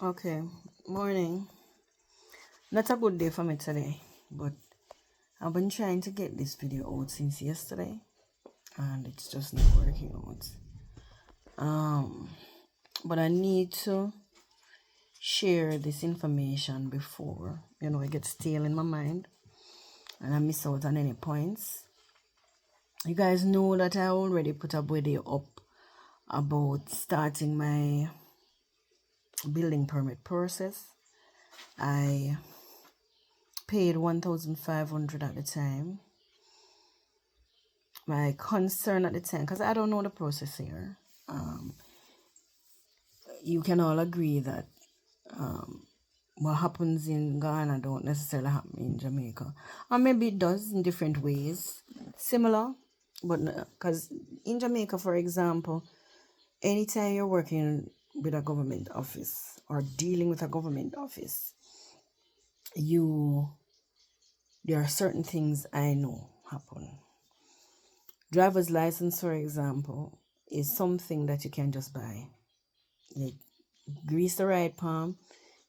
Okay, morning. Not a good day for me today, but I've been trying to get this video out since yesterday, and it's just not working out. Um, but I need to share this information before it gets stale in my mind, and I miss out on any points. You guys know that I already put a video up about starting my building permit process. I paid 1,500 at the time. My concern at the time, because I don't know the process here, um, you can all agree that what happens in Ghana don't necessarily happen in Jamaica, or maybe it does in different ways, similar, but because in Jamaica, for example, anytime you're working with a government office or dealing with a government office, you there are certain things I know happen. Driver's license, for example, is something that you can just buy. You grease the right palm,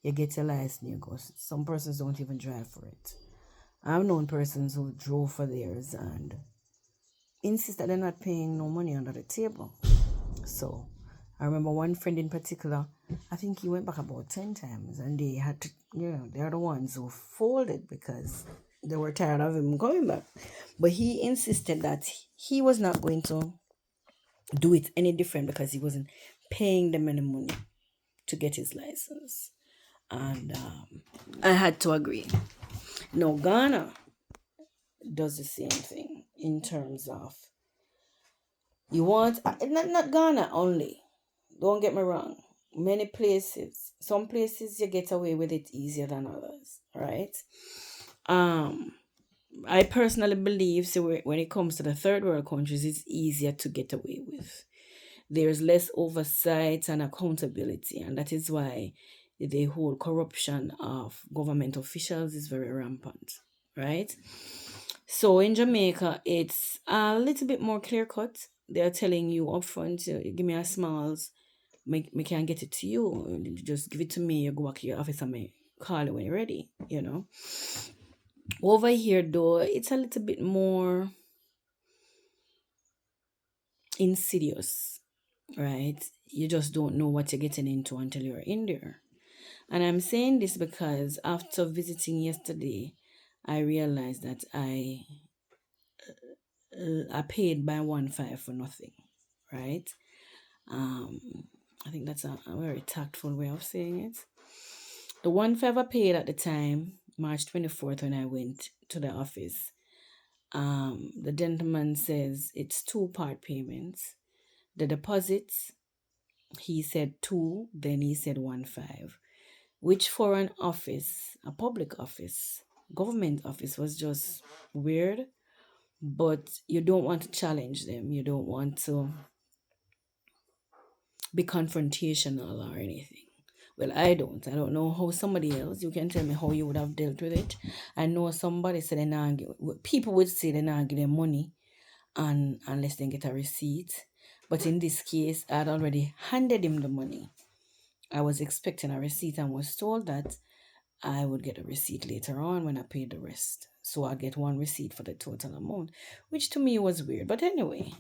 you get your license, you go. Some persons don't even drive for it. I've known persons who drove for theirs and insist that they're not paying no money under the table. So I remember one friend in particular, I think he went back about 10 times and they had to, they're the ones who folded because they were tired of him going back. But he insisted that he was not going to do it any different because he wasn't paying them any money to get his license. And I had to agree. No, Ghana does the same thing in terms of you want not Ghana only. Don't get me wrong. Many places, some places you get away with it easier than others, right? Um, I personally believe so. When it comes to the third world countries, it's easier to get away with. There's less oversight and accountability, and that is why the whole corruption of government officials is very rampant, right? So in Jamaica, it's a little bit more clear cut. They're telling you upfront, give me a smalls, me can get it to you. Just give it to me. You go back to your office and me call you when you're ready. Over here, though, it's a little bit more insidious, right? You just don't know what you're getting into until you're in there. And I'm saying this because after visiting yesterday, I realized that I paid by 1.5 for nothing, right? Um, I think that's a very tactful way of saying it. The 1.5 I paid at the time, March 24th, when I went to the office, the gentleman says it's two-part payments. The deposits, he said two, then he said 1.5, which for an office, a public office, government office, was just weird. But you don't want to challenge them. You don't want to be confrontational or anything. Well, I don't. I don't know how somebody else. You can tell me how you would have dealt with it. I know somebody said they not give, people would say they not give them money, and unless they get a receipt. But in this case, I'd already handed him the money. I was expecting a receipt and was told that I would get a receipt later on when I paid the rest. So I get one receipt for the total amount, which to me was weird. But anyway,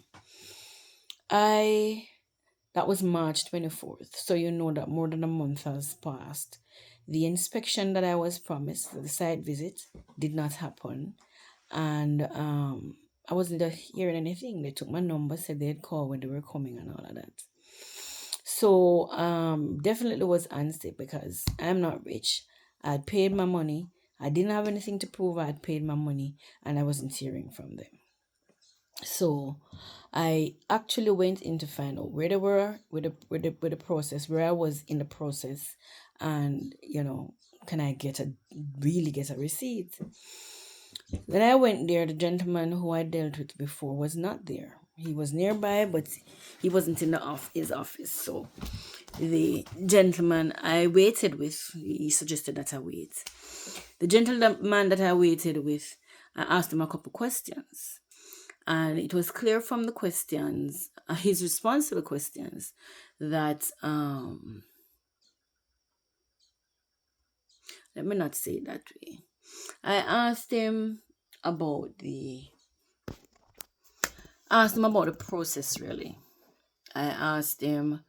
I that was March 24th. So you know that more than a month has passed. The inspection that I was promised, the site visit, did not happen. And I wasn't hearing anything. They took my number, said they'd call when they were coming and all of that. So definitely was unsafe because I'm not rich. I'd paid my money. I didn't have anything to prove I'd paid my money and I wasn't hearing from them. So I actually went in to find out where they were with the process, where I was in the process, and can I really get a receipt? When I went there, the gentleman who I dealt with before was not there. He was nearby, but he wasn't in his office. So the gentleman I waited with, he suggested that I wait. The gentleman that I waited with, I asked him a couple questions. And it was clear from the questions, his response to the questions, that let me not say it that way. I asked him about the process really. I asked him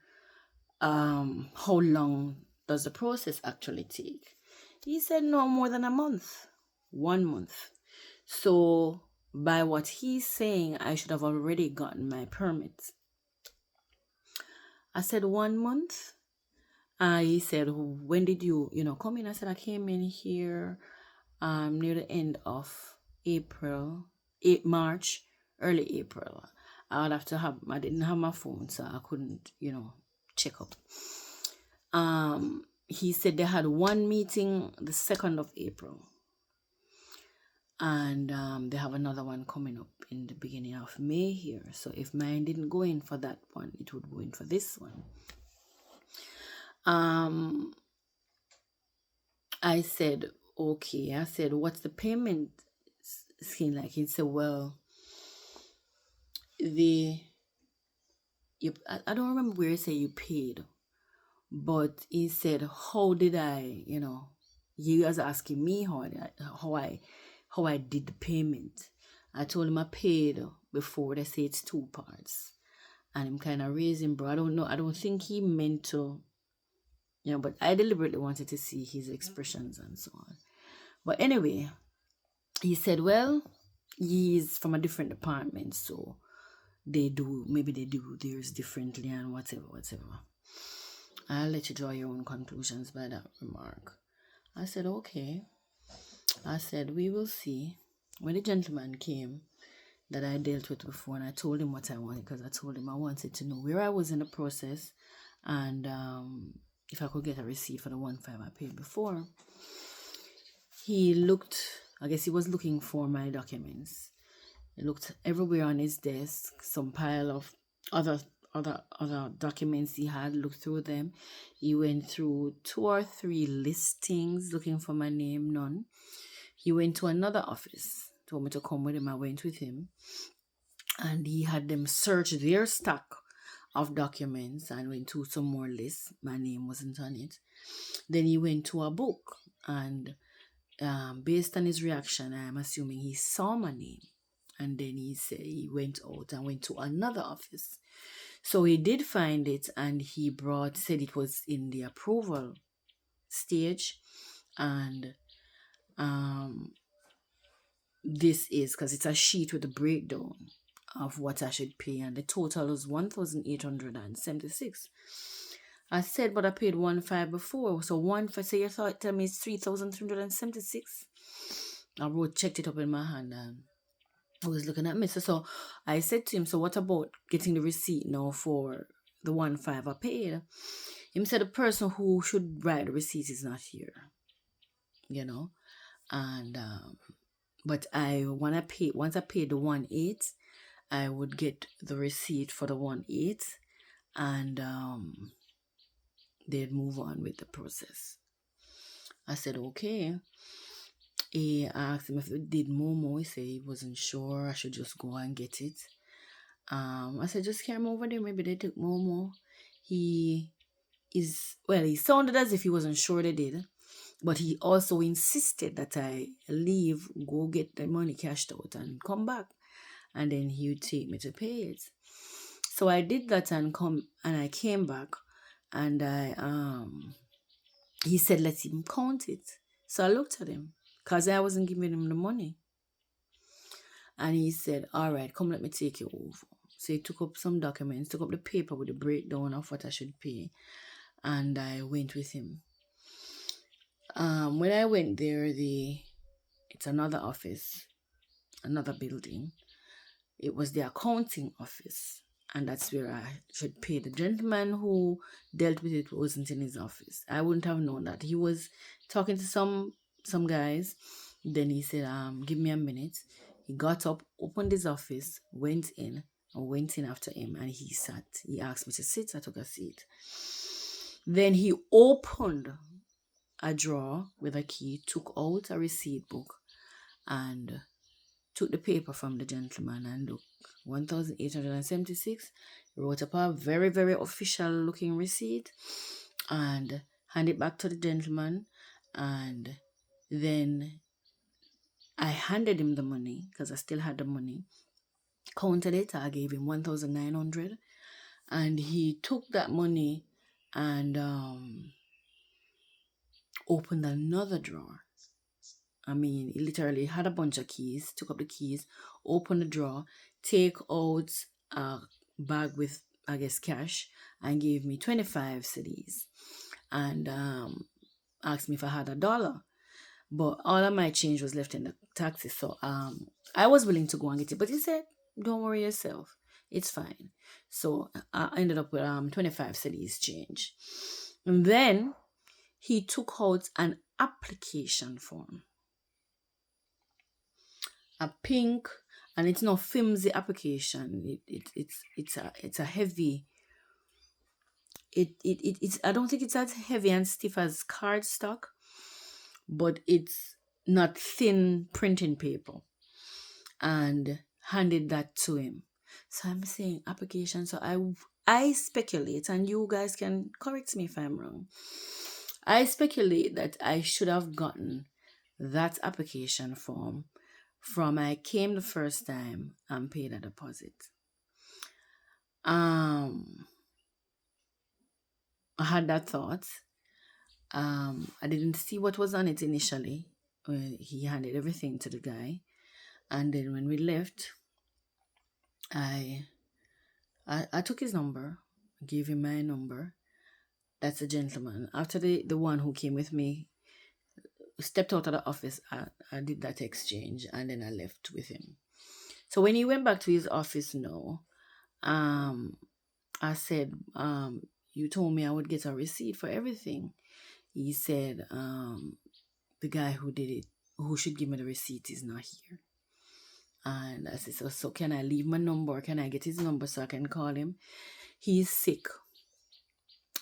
how long does the process actually take? He said no more than a month. 1 month. So by what he's saying, I should have already gotten my permit. I said 1 month. He said, when did you come in? I said, I came in here near the end of April, March, early April. I didn't have my phone, so I couldn't, check up. He said they had one meeting the 2nd of April. And they have another one coming up in the beginning of May here. So if mine didn't go in for that one, it would go in for this one. I said, okay. I said, what's the payment scheme like? He said, well, I don't remember where he said you paid, but he said, how did I, he was asking me how I did the payment. I told him I paid before. They say it's 2 parts. And I'm kind of raising, bro. I don't know. I don't think he meant to, but I deliberately wanted to see his expressions and so on. But anyway, he said, well, he's from a different department, so maybe they do theirs differently and whatever. I'll let you draw your own conclusions by that remark. I said, okay. I said, we will see. When the gentleman came that I dealt with before, and I told him what I wanted, because I told him I wanted to know where I was in the process and if I could get a receipt for the 1.5 I paid before. He looked, I guess he was looking for my documents. He looked everywhere on his desk, some pile of other documents he had, looked through them. He went through 2 or 3 listings looking for my name, none. He went to another office, told me to come with him. I went with him, and he had them search their stack of documents and went to some more lists. My name wasn't on it. Then he went to a book, and based on his reaction, I'm assuming he saw my name. And then he said he went out and went to another office. So he did find it, and he said it was in the approval stage. And this is because it's a sheet with a breakdown of what I should pay, and the total was 1,876. I said, but I paid 1.5 before, so 1.5. So you thought, tell me it's 3,376. I checked it up in my hand, and I was looking at me. So I said to him, so what about getting the receipt now for the 1.5 I paid? He said the person who should write the receipt is not here, and but once I paid the 1.8, I would get the receipt for the 1.8, and they'd move on with the process. I said, okay. He asked him if it did Momo. He said he wasn't sure. I should just go and get it. I said, just carry him over there. Maybe they took Momo. He sounded as if he wasn't sure they did. But he also insisted that I leave, go get the money cashed out and come back. And then he would take me to pay it. So I did that and I came back, and he said, let him count it. So I looked at him because I wasn't giving him the money. And he said, all right, come, let me take you over. So he took up some documents, took up the paper with the breakdown of what I should pay. And I went with him. When I went there, it's another office, another building. It was the accounting office, and that's where I should pay. The gentleman who dealt with it wasn't in his office. I wouldn't have known that. He was talking to some guys. Then he said, give me a minute. He got up, opened his office, went in after him, and he sat. He asked me to sit. I took a seat. Then he opened a drawer with a key, took out a receipt book, and took the paper from the gentleman and looked. 1,876. He wrote up a very, very official looking receipt and handed it back to the gentleman. And then I handed him the money because I still had the money. Counted it. I gave him 1,900, and he took that money and opened another drawer. I mean, he literally had a bunch of keys, took up the keys, opened the drawer, take out a bag with, I guess, cash, and gave me 25 cedis. And asked me if I had $1. But all of my change was left in the taxi. So I was willing to go and get it. But he said, don't worry yourself. It's fine. So I ended up with 25 cedis change. And then he took out an application form. A pink, and it's not flimsy application. It's a heavy. It's I don't think it's as heavy and stiff as cardstock, but it's not thin printing paper. And handed that to him. So I'm saying application. So I speculate, and you guys can correct me if I'm wrong. I speculate that I should have gotten that application form from I came the first time and paid a deposit. I had that thought. I didn't see what was on it initially. He handed everything to the guy, and then when we left, I took his number, gave him my number. That's a gentleman. After the one who came with me stepped out of the office, I did that exchange, and then I left with him. So when he went back to his office now, I said, you told me I would get a receipt for everything. He said, the guy who did it, who should give me the receipt, is not here. And I said, so can I leave my number? Can I get his number so I can call him? He's sick.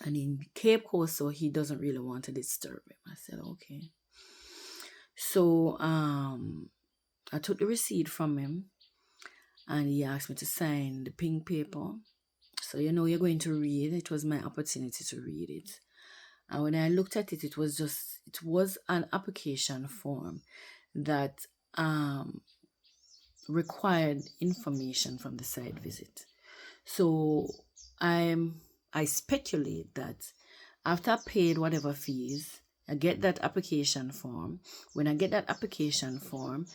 And in Cape Coast, so he doesn't really want to disturb him. I said, okay. So I took the receipt from him, and he asked me to sign the pink paper. So you're going to read. It was my opportunity to read it. And when I looked at it, it was an application form that required information from the site visit. So I speculate that after I paid whatever fees, I get that application form. When I get that application form,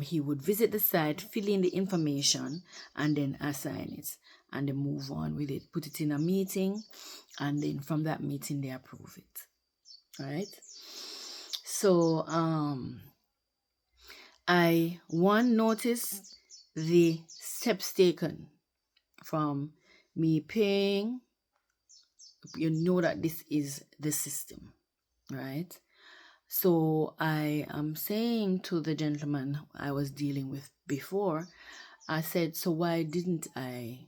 he would visit the site, fill in the information, and then assign it, and then move on with it, put it in a meeting, and then from that meeting they approve it. All right. So I noticed the steps taken from me paying. You know that this is the system, right? So I am saying to the gentleman I was dealing with before, I said, so why didn't I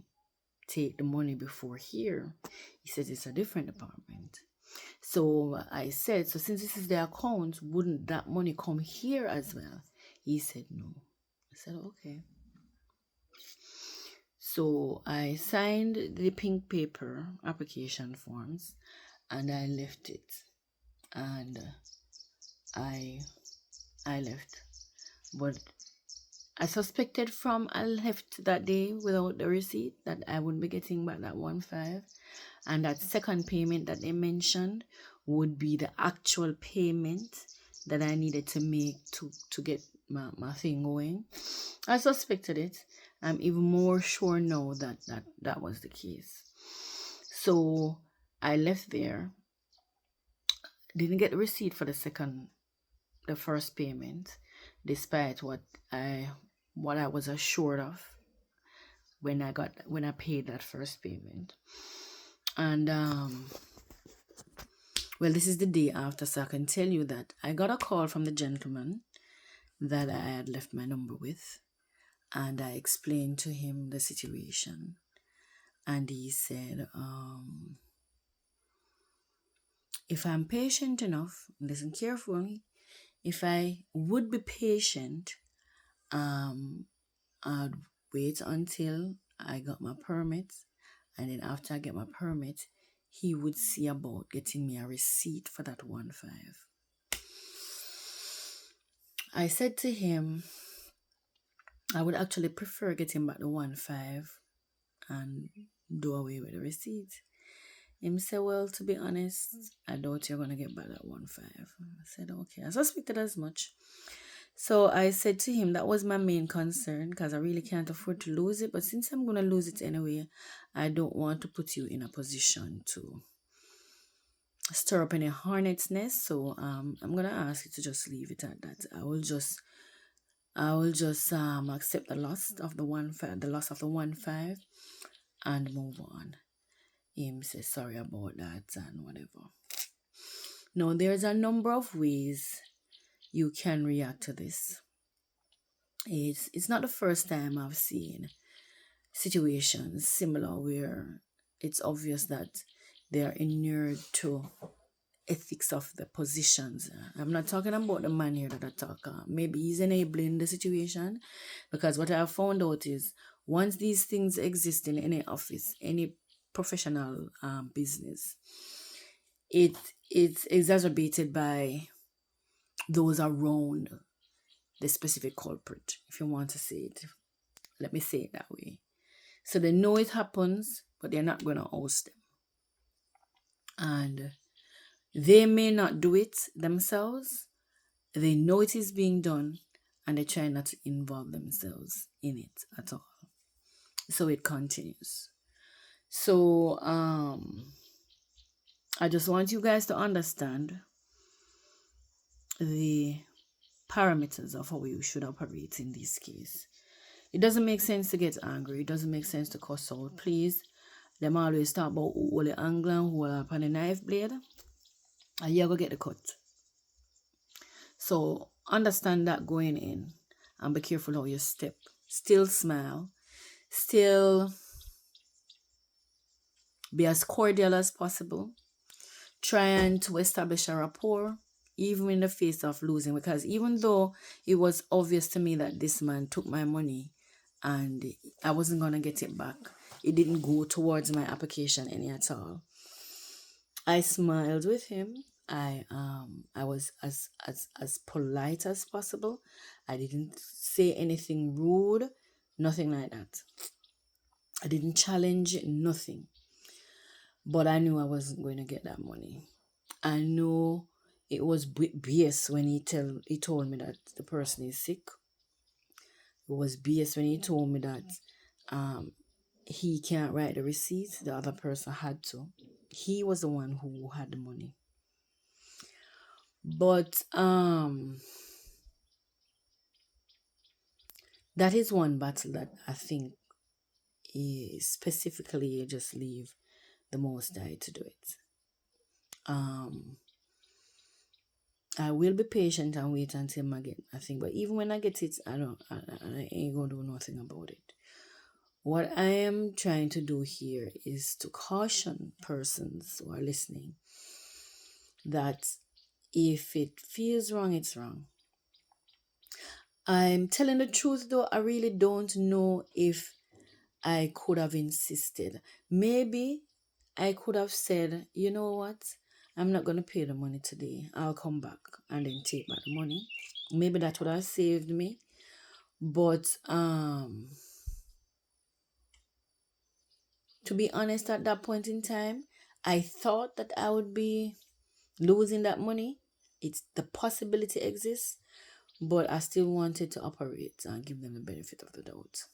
take the money before here? He said, it's a different department. So I said, so since this is the account, wouldn't that money come here as well? He said, no. I said, okay. So I signed the pink paper application forms, and I left it. And I left. But I suspected from I left that day without the receipt that I wouldn't be getting back that 1.5. And that second payment that they mentioned would be the actual payment that I needed to make to get my thing going. I suspected it. I'm even more sure now that was the case. So I left there. Didn't get the receipt for the first payment, despite what I was assured of when I paid that first payment. And well, this is the day after, so I can tell you that I got a call from the gentleman that I had left my number with, and I explained to him the situation, and he said, if I'm patient enough, listen carefully, if I would be patient, I'd wait until I got my permit, and then after I get my permit, he would see about getting me a receipt for that 1.5. I said to him, I would actually prefer getting back the 1.5 and do away with the receipt. Him said, well, to be honest, I doubt you're gonna get back that 1.5. I said, okay. I suspected as much. So I said to him that was my main concern because I really can't afford to lose it. But since I'm gonna lose it anyway, I don't want to put you in a position to stir up any hornet's nest. So I'm gonna ask you to just leave it at that. I will just accept the loss of the 1.5 and move on. Him say sorry about that and whatever. Now there's a number of ways you can react to this. It's not the first time I've seen situations similar where it's obvious that they are inured to ethics of the positions. I'm not talking about the man here that I talk. Maybe he's enabling the situation, because what I have found out is once these things exist in any office, any professional business, it's exacerbated by those around the specific culprit, if you want to say it. Let me say it that way. So they know it happens, but they're not going to oust them. And they may not do it themselves. They know it is being done, and they try not to involve themselves in it at all. So it continues. So I just want you guys to understand the parameters of how you should operate in this case. It doesn't make sense to get angry. It doesn't make sense to cuss out. Please, them always talk about who the angle and who upon the knife blade, and you're going to get the cut. So understand that going in, and be careful how you step. Still smile. Still be as cordial as possible. Trying to establish a rapport, even in the face of losing. Because even though it was obvious to me that this man took my money and I wasn't going to get it back, it didn't go towards my application any at all. I smiled with him. I was as polite as possible. I didn't say anything rude, nothing like that. I didn't challenge nothing. But I knew I wasn't going to get that money. I know it was BS when he told me that the person is sick. It was BS when he told me that he can't write the receipt. The other person had to. He was the one who had the money. But that is one battle that I think is specifically just leave the Most High to do it. I will be patient and wait until I get my thing. But even when I get it, I ain't gonna do nothing about it. What I am trying to do here is to caution persons who are listening that if it feels wrong, it's wrong. I'm telling the truth though, I really don't know if I could have insisted. Maybe I could have said, you know what? I'm not going to pay the money today. I'll come back and then take back the money. Maybe that would have saved me. But to be honest, at that point in time, I thought that I would be losing that money. The possibility exists, but I still wanted to operate and give them the benefit of the doubt.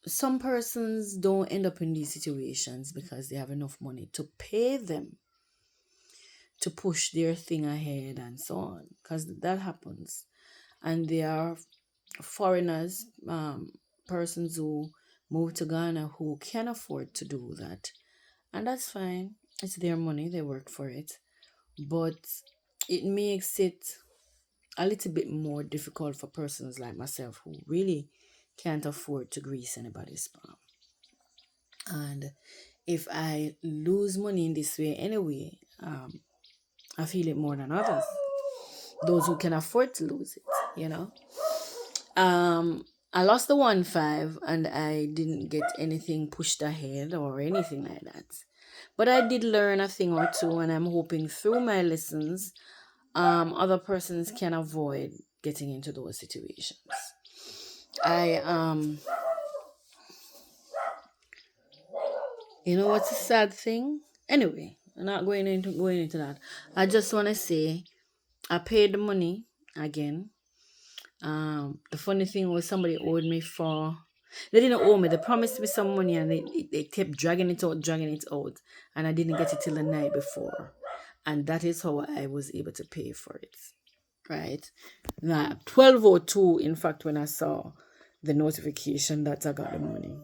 Some persons don't end up in these situations because they have enough money to pay them to push their thing ahead and so on, because that happens. And there are foreigners, persons who move to Ghana who can afford to do that, and that's fine. It's their money, they work for it, but it makes it a little bit more difficult for persons like myself who really can't afford to grease anybody's palm. And if I lose money in this way anyway, I feel it more than others, those who can afford to lose it, I lost the 1.5 and I didn't get anything pushed ahead or anything like that. But I did learn a thing or two, and I'm hoping through my lessons other persons can avoid getting into those situations. I You know what's a sad thing? Anyway, I'm not going into that. I just want to say I paid the money again. The funny thing was somebody owed me for. They didn't owe me. They promised me some money and they kept dragging it out, and I didn't get it till the night before, and that is how I was able to pay for it. Right now, 12:02. In fact, when I saw the notification that I got the money,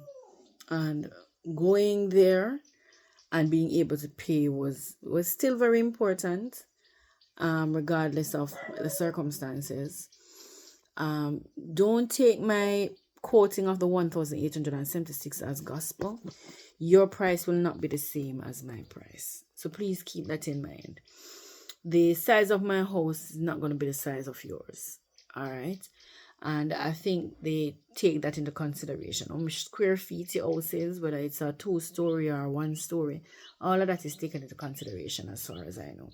and going there and being able to pay was still very important, regardless of the circumstances. Don't take my quoting of the 1,876 as gospel. Your price will not be the same as my price, so please keep that in mind. The size of my house is not going to be the size of yours. All right. And I think they take that into consideration. How much square feet your house is, whether it's a 2-story or 1-story, all of that is taken into consideration as far as I know.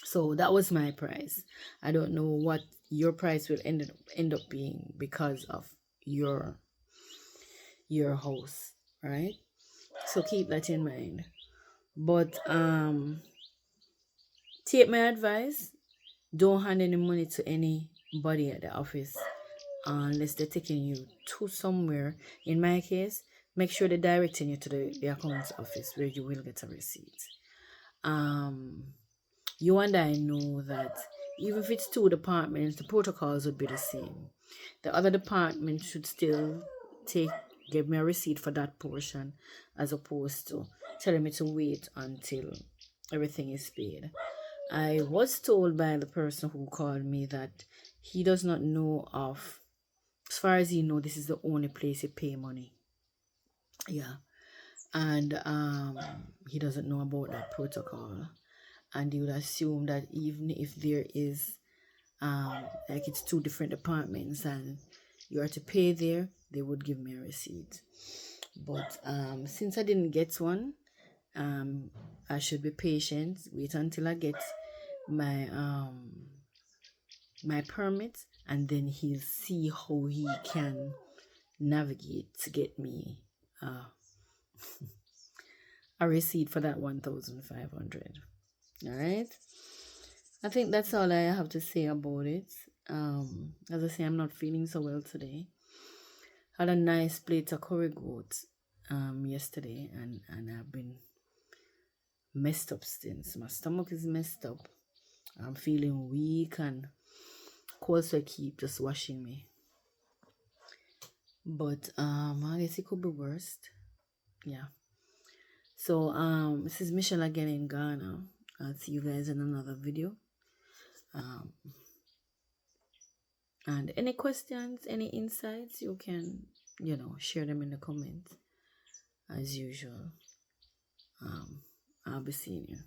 So that was my price. I don't know what your price will end up being because of your house, right? So keep that in mind. But take my advice. Don't hand any money to anybody at the office unless they're taking you to somewhere. In my case, make sure they're directing you to the accounts office where you will get a receipt. You and I know that even if it's 2 departments, the protocols would be the same. The other department should still give me a receipt for that portion, as opposed to telling me to wait until everything is paid. I was told by the person who called me that he does not know of, as far as he knows, this is the only place you pay money. Yeah. And he doesn't know about that protocol. And he would assume that even if there is like it's 2 different departments and you are to pay there, they would give me a receipt. But since I didn't get one, I should be patient, wait until I get my my permit, and then he'll see how he can navigate to get me a receipt for that 1,500. All right. I think that's all I have to say about it. As I say, I'm not feeling so well today. Had a nice plate of curry goat yesterday, and I've been messed up since. My stomach is messed up. I'm feeling weak, and cold sweat keep just washing me. But I guess it could be worse. Yeah. So this is Michelle again in Ghana. I'll see you guys in another video. And any questions, any insights, you can, share them in the comments as usual. I'll be seeing you.